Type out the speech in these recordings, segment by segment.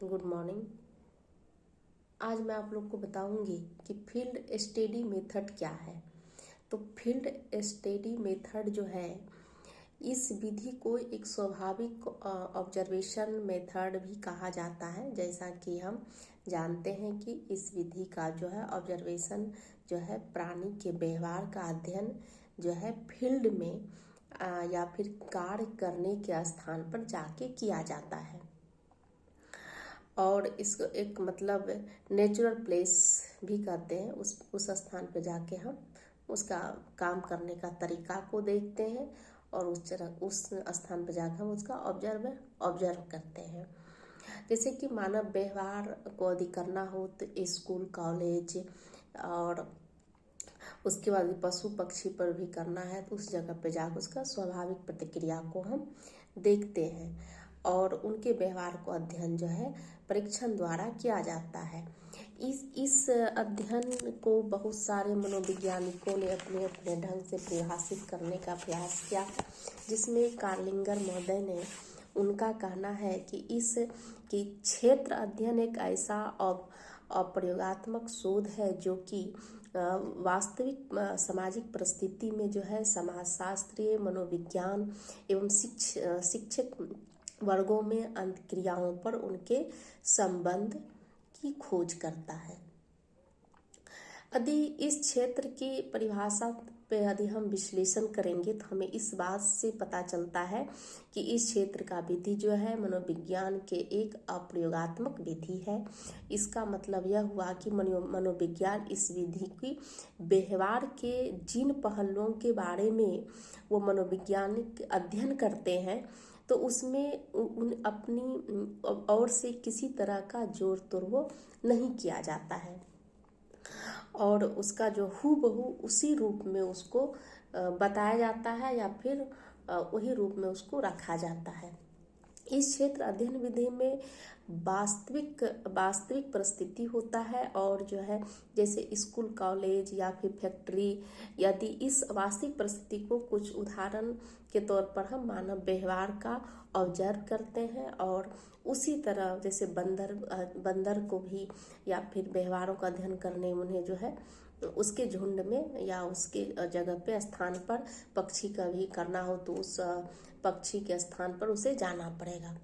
Good morning. आज मैं आप लोग को बताऊंगी कि फील्ड स्टडी मेथड क्या है। तो फील्ड स्टडी मेथड जो है, इस विधि को एक स्वाभाविक ऑब्जर्वेशन मेथड भी कहा जाता है। जैसा कि हम जानते हैं कि इस विधि का जो है ऑब्जर्वेशन जो है प्राणी के व्यवहार का अध्ययन जो है फील्ड में या फिर कार्य करने के स्थान पर जाके किया जाता है। और इसको एक मतलब नेचुरल प्लेस भी कहते हैं। उस स्थान पर जाके हम उसका काम करने का तरीका को देखते हैं और उस स्थान पर जाकर हम उसका ऑब्जर्व करते हैं। जैसे कि मानव व्यवहार को यदि करना हो तो स्कूल, कॉलेज और उसके बाद पशु पक्षी पर भी करना है तो उस जगह पर जाकर उसका स्वाभाविक प्रतिक्रिया को हम देखते हैं और उनके व्यवहार को अध्ययन जो है परीक्षण द्वारा किया जाता है। इस अध्ययन को बहुत सारे मनोवैज्ञानिकों ने अपने अपने ढंग से परिभाषित करने का प्रयास किया, जिसमें कार्लिंगर महोदय ने उनका कहना है कि क्षेत्र अध्ययन एक ऐसा प्रयोगात्मक शोध है जो कि वास्तविक सामाजिक परिस्थिति में जो है समाजशास्त्रीय, मनोविज्ञान एवं शिक्षक वर्गों में अंतक्रियाओं पर उनके संबंध की खोज करता है। यदि इस क्षेत्र की परिभाषा पे यदि हम विश्लेषण करेंगे तो हमें इस बात से पता चलता है कि इस क्षेत्र का विधि जो है मनोविज्ञान के एक अप्रयोगात्मक विधि है। इसका मतलब यह हुआ कि मनोविज्ञान इस विधि की व्यवहार के जिन पहलुओं के बारे में वो मनोवैज्ञानिक अध्ययन करते हैं तो उसमें अपनी और से किसी तरह का जोड़ तोड़ नहीं किया जाता है और उसका जो हूबहू उसी रूप में उसको बताया जाता है या फिर वही रूप में उसको रखा जाता है। इस क्षेत्र अध्ययन विधि में वास्तविक परिस्थिति होता है और जो है जैसे स्कूल, कॉलेज या फिर फैक्ट्री, यदि इस वास्तविक परिस्थिति को कुछ उदाहरण के तौर पर हम मानव व्यवहार का ऑब्जर्व करते हैं और उसी तरह जैसे बंदर को भी या फिर व्यवहारों का अध्ययन करने उन्हें जो है उसके झुंड में या उसके जगह पे स्थान पर पक्षी का भी करना हो तो उस पक्षी के स्थान पर उसे जाना पड़ेगा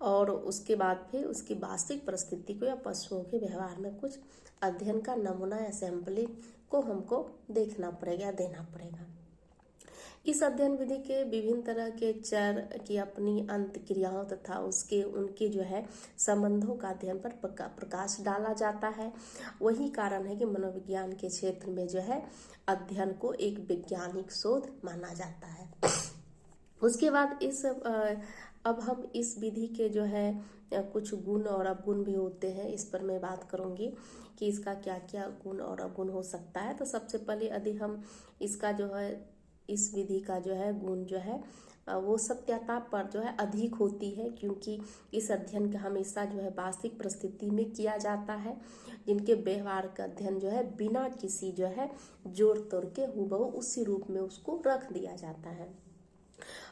और उसके बाद फिर उसकी वास्तविक परिस्थिति को या पशुओं के व्यवहार में कुछ अध्ययन का नमूना या सैंपलिंग को हमको देखना पड़ेगा, देना पड़ेगा। इस अध्ययन विधि के विभिन्न तरह के चर की अपनी अंतक्रियाओं तथा उनके जो है संबंधों का अध्ययन पर प्रकाश डाला जाता है। वही कारण है कि मनोविज्ञान के क्षेत्र में जो है अध्ययन को एक वैज्ञानिक शोध माना जाता है। उसके बाद अब हम इस विधि के जो है कुछ गुण और अवगुण भी होते हैं, इस पर मैं बात करूंगी कि इसका क्या क्या गुण और अवगुण हो सकता है। तो सबसे पहले यदि हम इसका जो है इस विधि का जो है गुण जो है वो सत्यता पर जो है अधिक होती है, क्योंकि इस अध्ययन का हमेशा जो है वास्तविक परिस्थिति में किया जाता है, जिनके व्यवहार का अध्ययन जो है बिना किसी जो है जोड़ तोड़ के हूबहू उसी रूप में उसको रख दिया जाता है।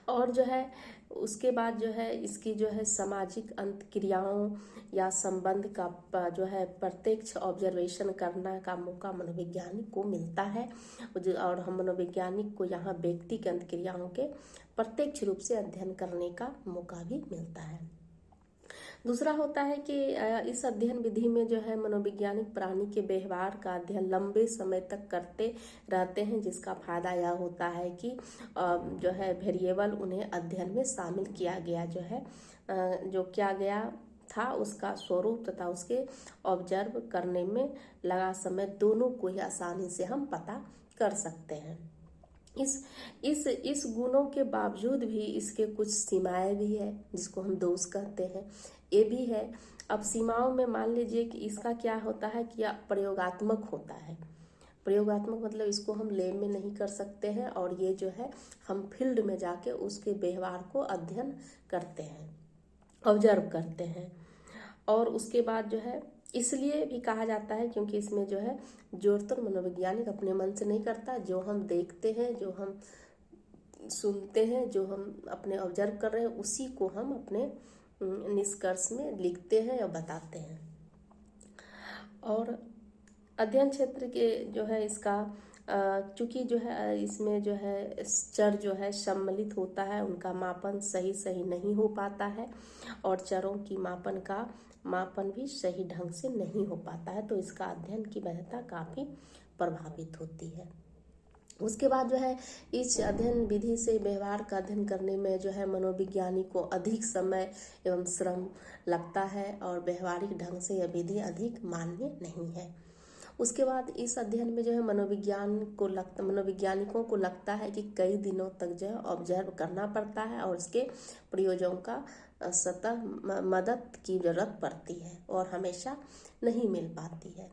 और जो है उसके बाद जो है इसकी जो है सामाजिक अंतक्रियाओं या संबंध का जो है प्रत्यक्ष ऑब्जर्वेशन करने का मौका मनोवैज्ञानिक को मिलता है और हम मनोवैज्ञानिक को यहाँ व्यक्ति की अंतक्रियाओं के प्रत्यक्ष रूप से अध्ययन करने का मौका भी मिलता है। दूसरा होता है कि इस अध्ययन विधि में जो है मनोवैज्ञानिक प्राणी के व्यवहार का अध्ययन लंबे समय तक करते रहते हैं, जिसका फायदा यह होता है कि जो है वेरिएबल उन्हें अध्ययन में शामिल किया गया जो है जो किया गया था उसका स्वरूप तथा उसके ऑब्जर्व करने में लगा समय दोनों को ही आसानी से हम पता कर सकते हैं। इस गुणों के बावजूद भी इसके कुछ सीमाएं भी है, जिसको हम दोष कहते हैं, ये भी है। अब सीमाओं में मान लीजिए कि इसका क्या होता है कि यह प्रयोगात्मक होता है। प्रयोगात्मक मतलब इसको हम लैब में नहीं कर सकते हैं और ये जो है हम फील्ड में जाके उसके व्यवहार को अध्ययन करते हैं, ऑब्जर्व करते हैं। और उसके बाद जो है इसलिए भी कहा जाता है क्योंकि इसमें जो है जोड़ तोड़ मनोवैज्ञानिक अपने मन से नहीं करता। जो हम देखते हैं, जो हम सुनते हैं, जो हम अपने ऑब्जर्व कर रहे हैं, उसी को हम अपने निष्कर्ष में लिखते हैं या बताते हैं। और अध्ययन क्षेत्र के जो है इसका चूँकि जो है इसमें जो है चर जो है सम्मिलित होता है, उनका मापन सही नहीं हो पाता है और चरों की मापन भी सही ढंग से नहीं हो पाता है, तो इसका अध्ययन की वैधता काफ़ी प्रभावित होती है। उसके बाद जो है इस अध्ययन विधि से व्यवहार का अध्ययन करने में जो है मनोविज्ञानी को अधिक समय एवं श्रम लगता है और व्यवहारिक ढंग से यह विधि अधिक मान्य नहीं है। उसके बाद इस अध्ययन में जो है मनोवैज्ञानिकों को लगता है कि कई दिनों तक जो है ऑब्जर्व करना पड़ता है और उसके प्रयोजों का सतह मदद की जरूरत पड़ती है और हमेशा नहीं मिल पाती है।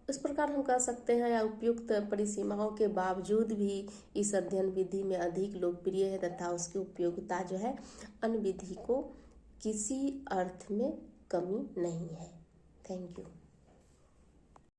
इस प्रकार हम कह सकते हैं या उपयुक्त परिसीमाओं के बावजूद भी इस अध्ययन विधि में अधिक लोकप्रिय है तथा उसकी उपयोगिता जो है अन्य विधि को किसी अर्थ में कमी नहीं है। Thank you.